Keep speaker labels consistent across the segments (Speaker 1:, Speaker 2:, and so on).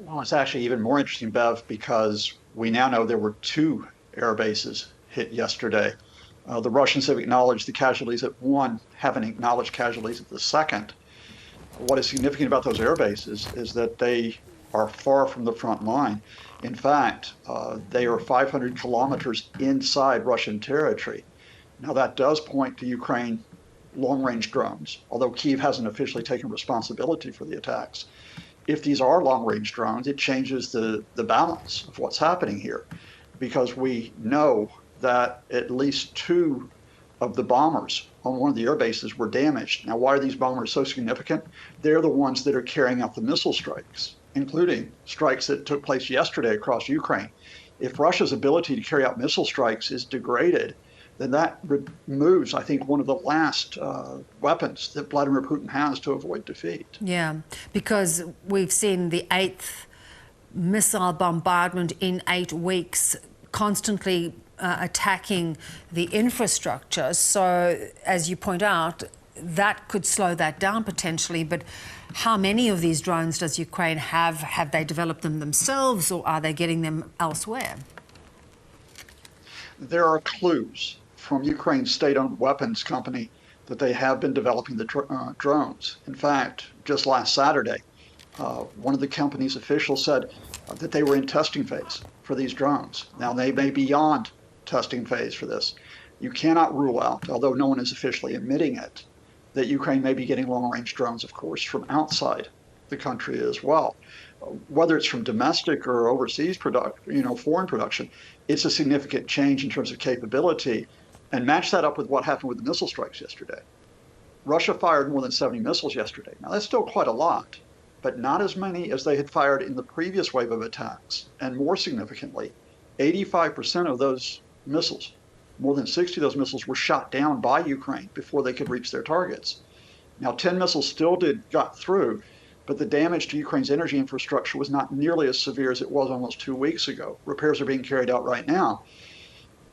Speaker 1: Well, it's actually even more interesting, Bev, because we now know there were two air bases hit yesterday. The Russians have acknowledged the casualties at one, haven't acknowledged casualties at the second. What is significant about those air bases is that they are far from the front line. In fact, they are 500 kilometers inside Russian territory. Now, that does point to Ukraine long-range drones, although Kyiv hasn't officially taken responsibility for the attacks. If these are long-range drones, it changes the balance of what's happening here, because we know that at least two of the bombers on one of the air bases were damaged. Now, why are these bombers so significant? They're the ones that are carrying out the missile strikes, including strikes that took place yesterday across Ukraine. If Russia's ability to carry out missile strikes is degraded, then that removes, I think, one of the last weapons that Vladimir Putin has to avoid defeat.
Speaker 2: Yeah, because we've seen the eighth missile bombardment in 8 weeks, constantly attacking the infrastructure. So, as you point out, that could slow that down potentially. But how many of these drones does Ukraine have? Have they developed them themselves, or are they getting them elsewhere?
Speaker 1: There are clues from Ukraine's state-owned weapons company that they have been developing the drones. In fact, just last Saturday, one of the company's officials said that they were in testing phase for these drones. Now, they may be beyond testing phase for this. You cannot rule out, although no one is officially admitting it, that Ukraine may be getting long-range drones, of course, from outside the country as well. Whether it's from domestic or overseas foreign production, it's a significant change in terms of capability. And match that up with what happened with the missile strikes yesterday. Russia fired more than 70 missiles yesterday. Now, that's still quite a lot, but not as many as they had fired in the previous wave of attacks. And more significantly, 85% of those missiles, more than 60 of those missiles, were shot down by Ukraine before they could reach their targets. Now, 10 missiles still got through, but the damage to Ukraine's energy infrastructure was not nearly as severe as it was almost 2 weeks ago. Repairs are being carried out right now.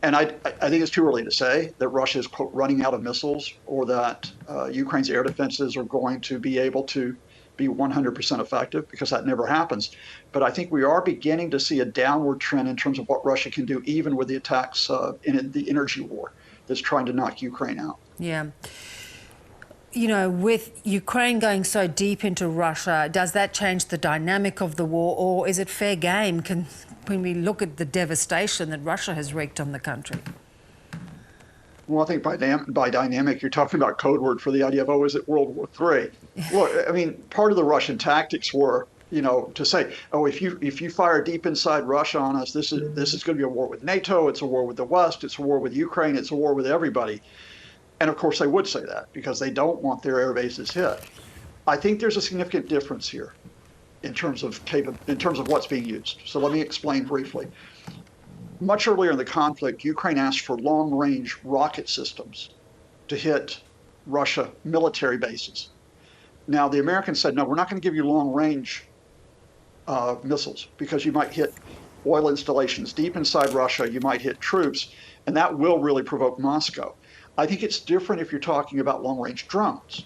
Speaker 1: And I think it's too early to say that Russia is, quote, running out of missiles, or that Ukraine's air defenses are going to be able to be 100% effective, because that never happens. But I think we are beginning to see a downward trend in terms of what Russia can do, even with the attacks in the energy war that's trying to knock Ukraine out.
Speaker 2: Yeah. You know, with Ukraine going so deep into Russia, does that change the dynamic of the war, or is it fair game when we look at the devastation that Russia has wreaked on the country?
Speaker 1: Well, I think by dynamic, you're talking about code word for the idea of, oh, is it World War III? Look, I mean, part of the Russian tactics were, to say, oh, if you fire deep inside Russia on us, this is going to be a war with NATO, it's a war with the West, it's a war with Ukraine, it's a war with everybody. And of course, they would say that because they don't want their air bases hit. I think there's a significant difference here in terms of what's being used. So let me explain briefly. Much earlier in the conflict, Ukraine asked for long-range rocket systems to hit Russia military bases. Now, the Americans said, no, we're not going to give you long-range missiles, because you might hit oil installations deep inside Russia, you might hit troops, and that will really provoke Moscow. I think it's different if you're talking about long-range drones,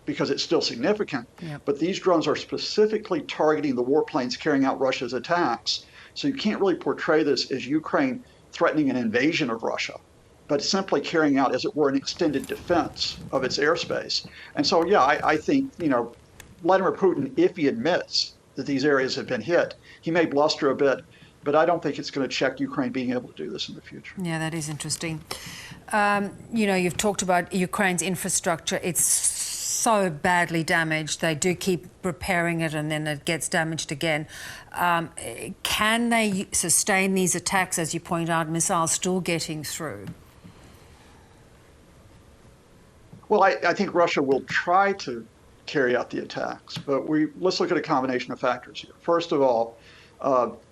Speaker 1: because it's still significant. Yep. But these drones are specifically targeting the warplanes carrying out Russia's attacks. So you can't really portray this as Ukraine threatening an invasion of Russia, but simply carrying out, as it were, an extended defense of its airspace. And so, yeah, I think, Vladimir Putin, if he admits that these areas have been hit, he may bluster a bit, but I don't think it's going to check Ukraine being able to do this in the future.
Speaker 2: Yeah, that is interesting. You've talked about Ukraine's infrastructure. It's so badly damaged. They do keep repairing it, and then it gets damaged again. Can they sustain these attacks? As you point out, missiles still getting through.
Speaker 1: Well, I think Russia will try to carry out the attacks, but let's look at a combination of factors here. First of all,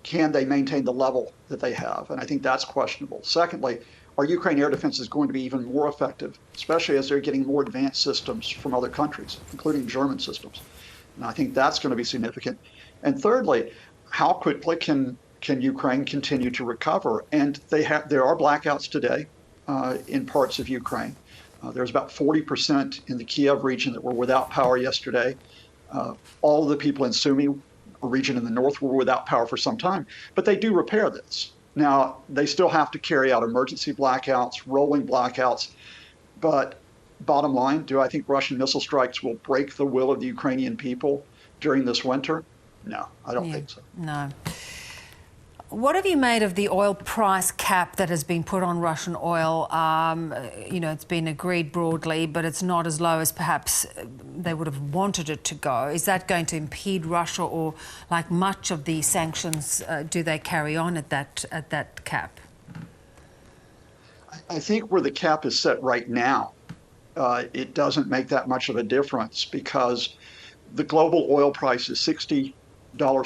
Speaker 1: can they maintain the level that they have? And I think that's questionable. Secondly, are Ukraine air defenses going to be even more effective, especially as they're getting more advanced systems from other countries, including German systems? And I think that's going to be significant. And thirdly, how quickly can Ukraine continue to recover? And there are blackouts today in parts of Ukraine. There's about 40% in the Kiev region that were without power yesterday. All of the people in Sumy a region in the north were without power for some time, but they do repair this. Now, they still have to carry out emergency blackouts, rolling blackouts, but bottom line, do I think Russian missile strikes will break the will of the Ukrainian people during this winter? No, I don't think so.
Speaker 2: No. What have you made of the oil price cap that has been put on Russian oil? You know, it's been agreed broadly, but it's not as low as perhaps they would have wanted it to go. Is that going to impede Russia, or, like much of the sanctions, do they carry on at that cap?
Speaker 1: I think where the cap is set right now, it doesn't make that much of a difference because the global oil price is $60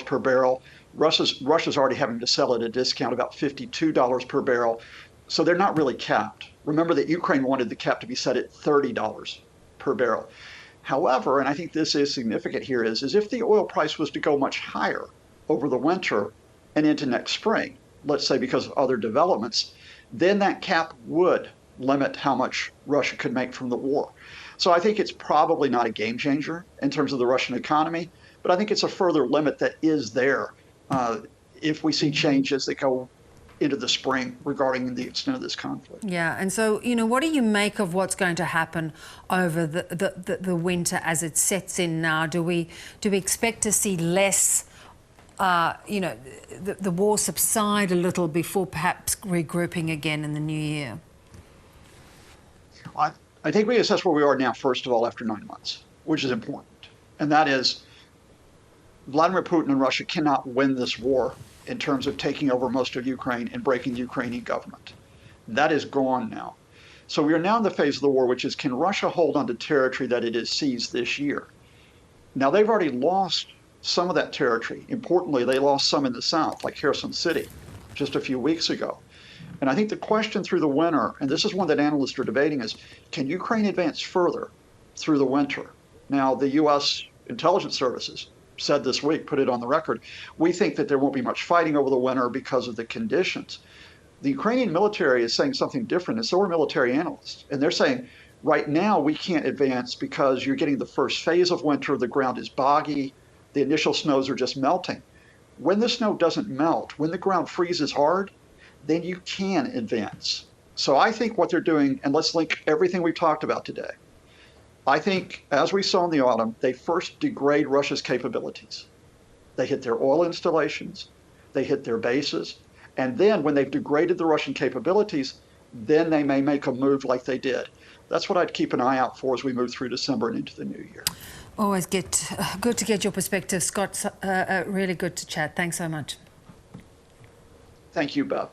Speaker 1: per barrel. Russia's already having to sell at a discount, about $52 per barrel. So they're not really capped. Remember that Ukraine wanted the cap to be set at $30 per barrel. However, and I think this is significant here, is if the oil price was to go much higher over the winter and into next spring, let's say because of other developments, then that cap would limit how much Russia could make from the war. So I think it's probably not a game changer in terms of the Russian economy, but I think it's a further limit that is there if we see changes that go into the spring regarding the extent of this conflict.
Speaker 2: Yeah, and so, you know, what do you make of what's going to happen over the winter as it sets in now? Do we expect to see less, you know, the war subside a little before perhaps regrouping again in the new year?
Speaker 1: I think we assess where we are now, first of all, after 9 months, which is important. And that is, Vladimir Putin and Russia cannot win this war in terms of taking over most of Ukraine and breaking the Ukrainian government. That is gone now. So we are now in the phase of the war, which is, can Russia hold on to territory that it has seized this year? Now, they've already lost some of that territory. Importantly, they lost some in the south, like Kherson City, just a few weeks ago. And I think the question through the winter, and this is one that analysts are debating, is can Ukraine advance further through the winter? Now, the U.S. intelligence services said this week, put it on the record, we think that there won't be much fighting over the winter because of the conditions. The Ukrainian military is saying something different, and so are military analysts. And they're saying, right now, we can't advance because you're getting the first phase of winter, the ground is boggy, the initial snows are just melting. When the snow doesn't melt, when the ground freezes hard, then you can advance. So I think what they're doing, and let's link everything we've talked about today, I think, as we saw in the autumn, they first degrade Russia's capabilities. They hit their oil installations, they hit their bases, and then when they've degraded the Russian capabilities, then they may make a move like they did. That's what I'd keep an eye out for as we move through December and into the new year.
Speaker 2: Always good to get your perspective, Scott. Really good to chat. Thanks so much.
Speaker 1: Thank you, Bev.